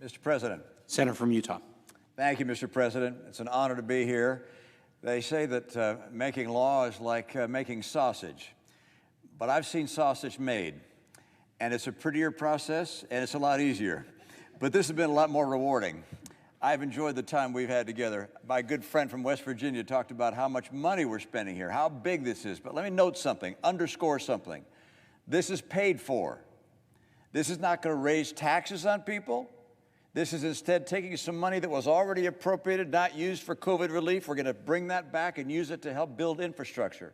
Mr. President. Senator from Utah. Thank you, Mr. President. It's an honor to be here. They say that making law is like making sausage, but I've seen sausage made, and it's a prettier process, and it's a lot easier. But this has been a lot more rewarding. I've enjoyed the time we've had together. My good friend from West Virginia talked about how much money we're spending here, how big this is. But let me note something, underscore something. This is paid for. This is not going to raise taxes on people. This is instead taking some money that was already appropriated, not used for COVID relief. We're going to bring that back and use it to help build infrastructure.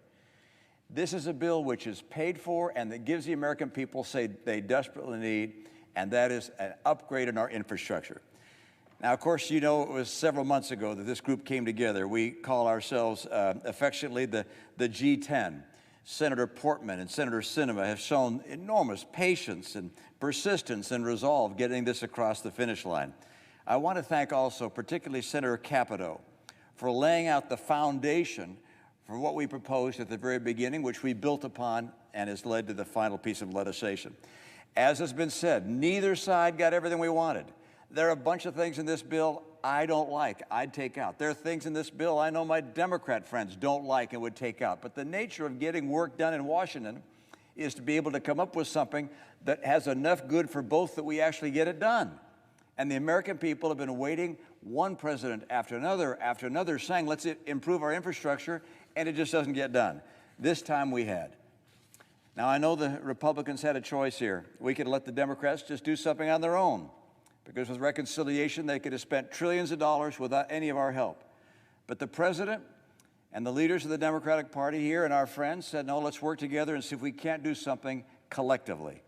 This is a bill which is paid for and that gives the American people say they desperately need, and that is an upgrade in our infrastructure. Now, of course, you know it was several months ago that this group came together. We call ourselves affectionately the G10. Senator Portman and Senator Sinema have shown enormous patience and persistence and resolve getting this across the finish line. I want to thank also particularly Senator Capito for laying out the foundation for what we proposed at the very beginning, which we built upon and has led to the final piece of legislation. As has been said, neither side got everything we wanted. There are a bunch of things in this bill I don't like, I'd take out. There are things in this bill I know my Democrat friends don't like and would take out. But the nature of getting work done in Washington is to be able to come up with something that has enough good for both that we actually get it done. And the American people have been waiting, one president after another, saying, let's improve our infrastructure, and it just doesn't get done. This time we had. Now, I know the Republicans had a choice here. We could let the Democrats just do something on their own, because with reconciliation, they could have spent trillions of dollars without any of our help. But the president and the leaders of the Democratic Party here and our friends said, no, let's work together and see if we can't do something collectively.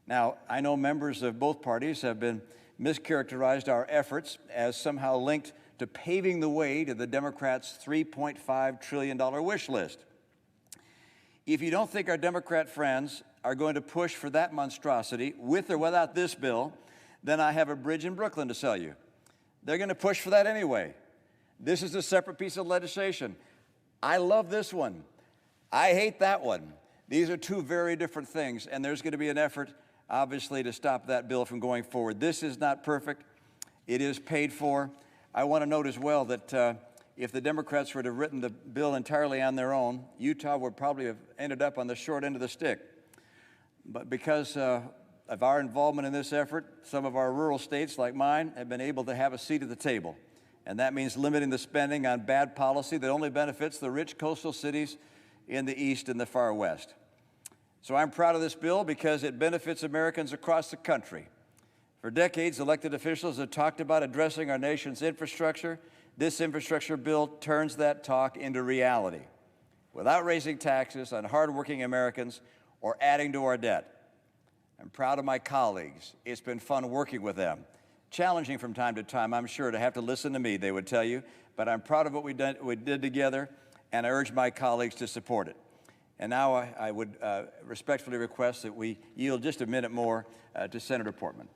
Now, I know members of both parties have been mischaracterized our efforts as somehow linked to paving the way to the Democrats' $3.5 trillion wish list. If you don't think our Democrat friends are going to push for that monstrosity, with or without this bill, then I have a bridge in Brooklyn to sell you. They're going to push for that anyway. This is a separate piece of legislation. I love this one. I hate that one. These are two very different things, and there's going to be an effort, obviously, to stop that bill from going forward. This is not perfect. It is paid for. I want to note as well that if the Democrats were to have written the bill entirely on their own, Utah would probably have ended up on the short end of the stick. But because of our involvement in this effort, some of our rural states like mine have been able to have a seat at the table. And that means limiting the spending on bad policy that only benefits the rich coastal cities in the East and the far West. So I'm proud of this bill because it benefits Americans across the country. For decades, elected officials have talked about addressing our nation's infrastructure. This infrastructure bill turns that talk into reality without raising taxes on hardworking Americans or adding to our debt. I'm proud of my colleagues. It's been fun working with them. Challenging from time to time, I'm sure, to have to listen to me, they would tell you, but I'm proud of what we did together, and I urge my colleagues to support it. And now I would respectfully request that we yield just a minute more to Senator Portman.